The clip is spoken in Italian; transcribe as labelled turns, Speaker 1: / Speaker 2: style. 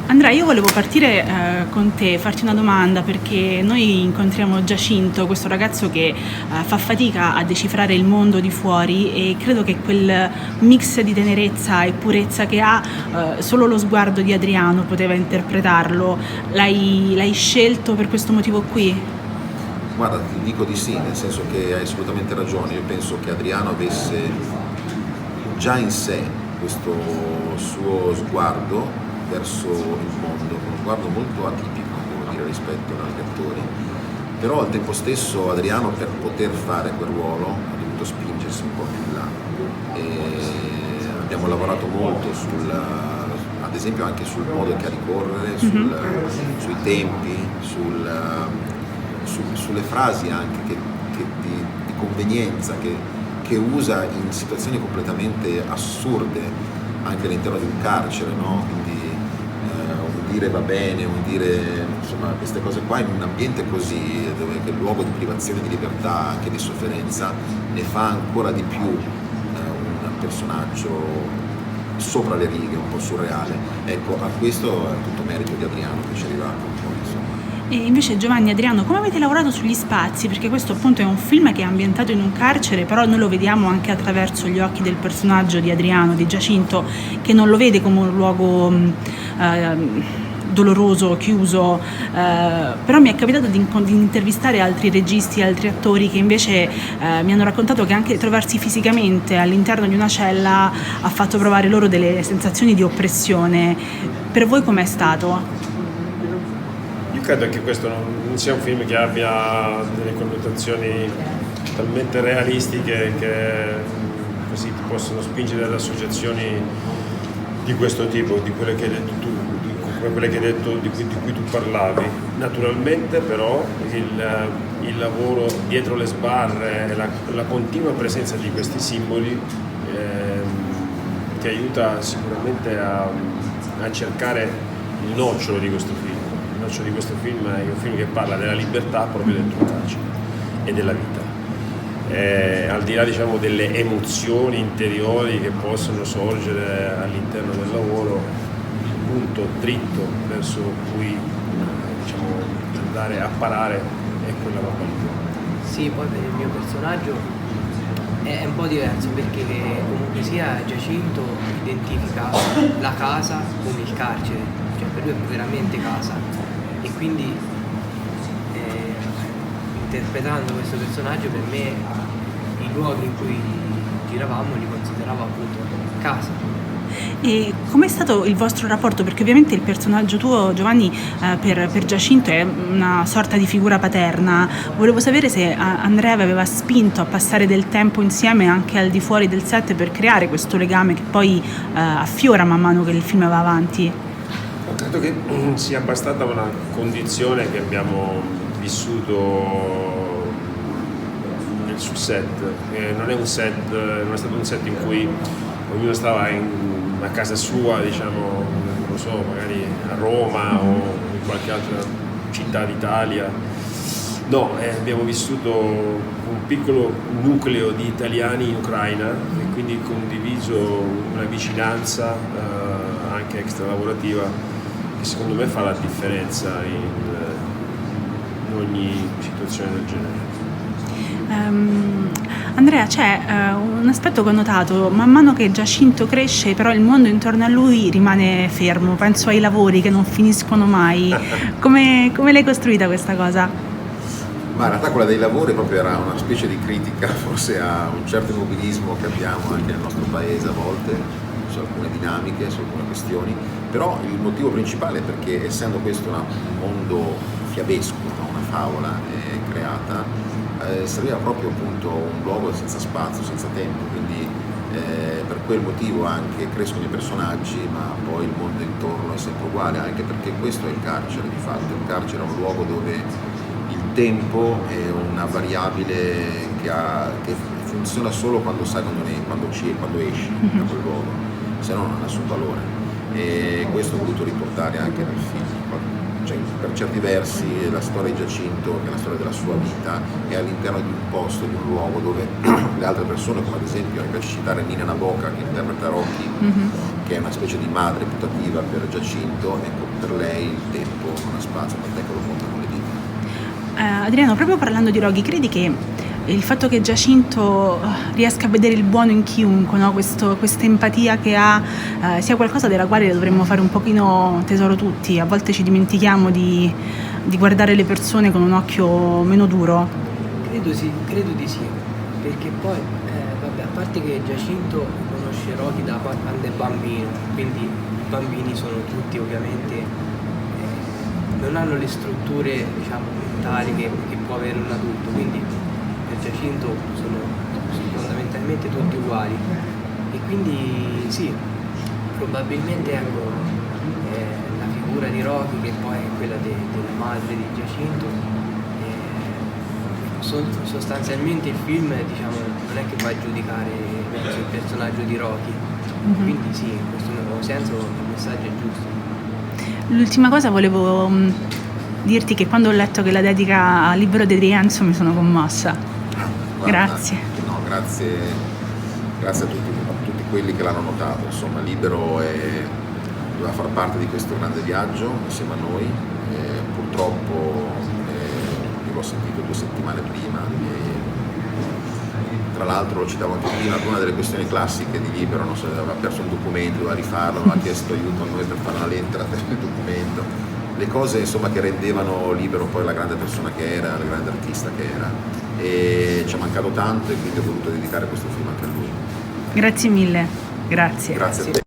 Speaker 1: Andrea, io volevo partire con te, farti una domanda, perché noi incontriamo Giacinto, questo ragazzo che fa fatica a decifrare il mondo di fuori, e credo che quel mix di tenerezza e purezza che ha, solo lo sguardo di Adriano poteva interpretarlo. L'hai scelto per questo motivo qui?
Speaker 2: Guarda, ti dico di sì, nel senso che hai assolutamente ragione. Io penso che Adriano avesse già in sé questo suo sguardo verso il mondo, uno sguardo molto atipico, devo dire, rispetto ad altri attori, però al tempo stesso Adriano, per poter fare quel ruolo, ha dovuto spingersi un po' più in là. E abbiamo lavorato molto ad esempio anche sul modo che ha di correre, sui tempi, sulle frasi anche di convenienza che usa in situazioni completamente assurde anche all'interno di un carcere, no? Quindi un dire va bene, un dire, insomma, queste cose qua in un ambiente così, dove è luogo di privazione di libertà, anche di sofferenza, ne fa ancora di più un personaggio sopra le righe, un po' surreale. Ecco, a questo è tutto merito di Adriano che ci è arrivato un po', insomma.
Speaker 1: E invece Giovanni, Adriano, come avete lavorato sugli spazi? Perché questo appunto è un film che è ambientato in un carcere, però noi lo vediamo anche attraverso gli occhi del personaggio di Adriano, di Giacinto, che non lo vede come un luogo doloroso, chiuso, però mi è capitato di intervistare altri registi, altri attori che invece mi hanno raccontato che anche trovarsi fisicamente all'interno di una cella ha fatto provare loro delle sensazioni di oppressione. Per voi com'è stato?
Speaker 3: Credo che questo non sia un film che abbia delle connotazioni talmente realistiche che così ti possono spingere ad associazioni di questo tipo, di quelle che hai detto tu, come quelle che hai detto, di cui tu parlavi. Naturalmente però il lavoro dietro le sbarre e la continua presenza di questi simboli ti aiuta sicuramente a cercare il nocciolo di questo film. Il nocciolo di questo film è un film che parla della libertà proprio dentro il carcere e della vita, al di là, diciamo, delle emozioni interiori che possono sorgere all'interno del lavoro. Il punto dritto verso cui, diciamo, andare a parare è quella roba lì.
Speaker 4: Sì, poi per il mio personaggio è un po' diverso, perché comunque sia Giacinto identifica la casa come il carcere, cioè per lui è veramente casa. E quindi interpretando questo personaggio, per me i luoghi in cui giravamo li consideravo appunto casa.
Speaker 1: E com'è stato il vostro rapporto? Perché ovviamente il personaggio tuo, Giovanni, per Giacinto è una sorta di figura paterna. Volevo sapere se Andrea vi aveva spinto a passare del tempo insieme anche al di fuori del set per creare questo legame che poi affiora man mano che il film va avanti.
Speaker 3: Credo che sia bastata una condizione che abbiamo vissuto sul set. Non è stato un set in cui ognuno stava a casa sua, diciamo, non lo so, magari a Roma o in qualche altra città d'Italia. No, abbiamo vissuto un piccolo nucleo di italiani in Ucraina e quindi condiviso una vicinanza anche extralavorativa, che secondo me fa la differenza in ogni situazione del genere.
Speaker 1: Andrea, c'è un aspetto che ho notato: man mano che Giacinto cresce, però il mondo intorno a lui rimane fermo. Penso ai lavori che non finiscono mai. Come l'hai costruita questa cosa?
Speaker 2: Ma in realtà quella dei lavori proprio era una specie di critica forse a un certo immobilismo che abbiamo anche nel nostro paese a volte, su alcune dinamiche, su alcune questioni. Però il motivo principale è perché, essendo questo un mondo fiabesco, no? Una favola creata, serviva proprio appunto un luogo senza spazio, senza tempo, quindi per quel motivo anche crescono i personaggi, ma poi il mondo intorno è sempre uguale, anche perché questo è il carcere di fatto. Il carcere è un luogo dove il tempo è una variabile che funziona solo quando sai quando esci da quel luogo, se no non ha nessun valore. E questo ho voluto riportare anche nel film. Cioè, per certi versi la storia di Giacinto, che è la storia della sua vita, è all'interno di un posto, di un luogo dove le altre persone, come ad esempio mi piace citare Nina Naboca che interpreta Rocky, che è una specie di madre putativa per Giacinto, ecco, per lei il tempo non ha spazio, tant'è che lo conta con le dita.
Speaker 1: Adriano, proprio parlando di Roghi, credi che il fatto che Giacinto riesca a vedere il buono in chiunque, no? Questa empatia che ha, sia qualcosa della quale dovremmo fare un pochino tesoro tutti? A volte ci dimentichiamo di guardare le persone con un occhio meno duro.
Speaker 4: Credo di sì, perché poi, vabbè, a parte che Giacinto conosce Roghi da quando è bambino, quindi i bambini sono tutti ovviamente, non hanno le strutture, diciamo, mentali che può avere un adulto, quindi per Giacinto sono fondamentalmente tutti uguali, e quindi sì, probabilmente ecco, la figura di Roghi, che poi è quella della madre di Giacinto, sostanzialmente il film, diciamo, non è che va a giudicare verso il personaggio di Roghi, quindi sì, in questo nuovo senso il messaggio è giusto.
Speaker 1: L'ultima cosa, volevo dirti che quando ho letto che la dedica al libro di Rienzo mi sono commossa.
Speaker 2: Guarda,
Speaker 1: Grazie.
Speaker 2: No, grazie a tutti quelli che l'hanno notato. Insomma, Libero doveva far parte di questo grande viaggio insieme a noi. Purtroppo io l'ho sentito 2 settimane prima. Tra l'altro, lo citavo anche prima, una delle questioni classiche di Libero, non so, aveva perso un documento, doveva rifarlo, aveva chiesto aiuto a noi per fare una lettera per il documento. Le cose, insomma, che rendevano Libero poi la grande persona che era, la grande artista che era. E ci è mancato tanto, e quindi ho voluto dedicare questo film anche a lui.
Speaker 1: Grazie mille. Grazie.
Speaker 2: Grazie a te.